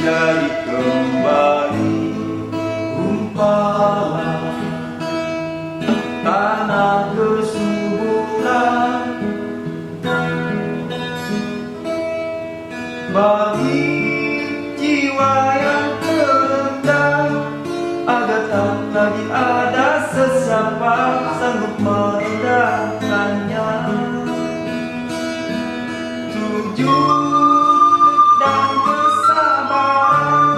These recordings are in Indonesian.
jadi kembali umpama tanah kesuburan bagi jiwa yang terendam, agar tak lagi ada sesiapa sanggup merendahkannya. Sujud dan kesabaran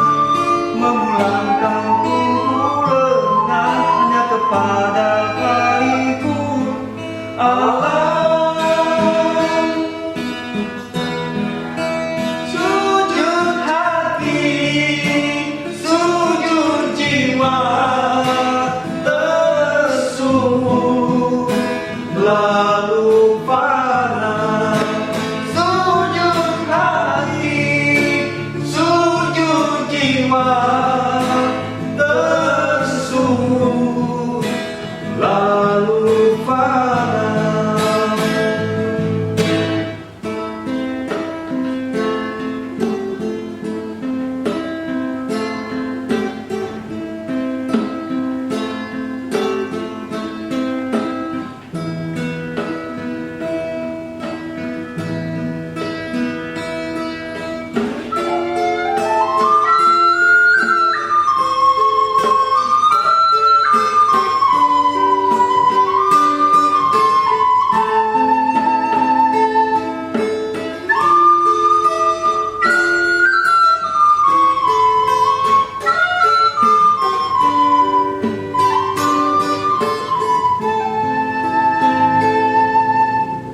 memulangkan kumpulan hanya kepada Kaliku Allah. Sujud hati, sujud jiwa, tersungguh lalu fana. Sujud hati, sujud jiwa, tersungguh lalu fana.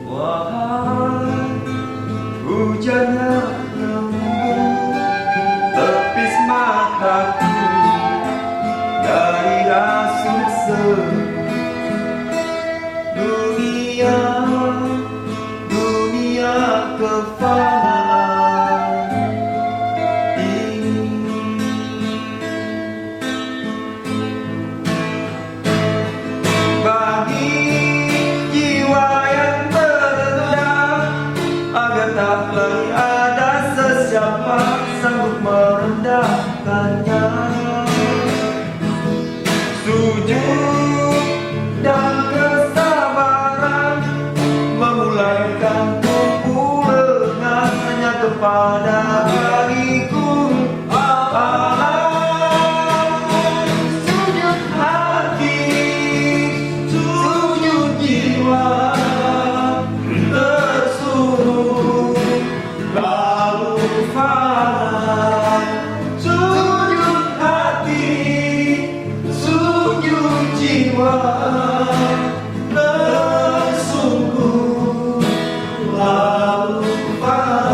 Wahai, hujan yang lembut tepis mataku dari rasut dunia, dunia kefanaan ini. Bagi jiwa yang terendam, agar tak lagi ada sesiapa sanggup merendahkannya. Sujud dan kesabaran memulaikan kumpulan hanya kepada Kaliku Allah. Sujud hati, sujud jiwa, tersungguh lalu fana. Sujud hati, sujud jiwa, tersungguh lalu fana.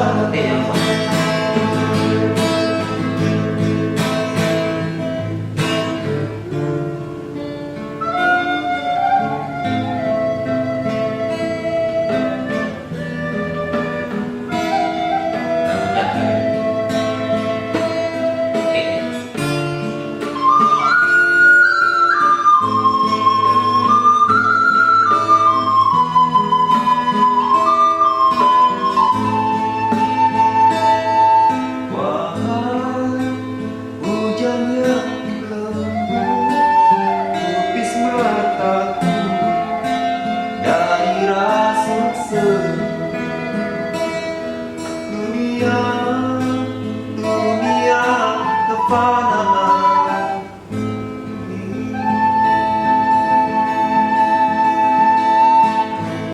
Wahai, hujan yang lembut tepis mataku dari rasut dunia.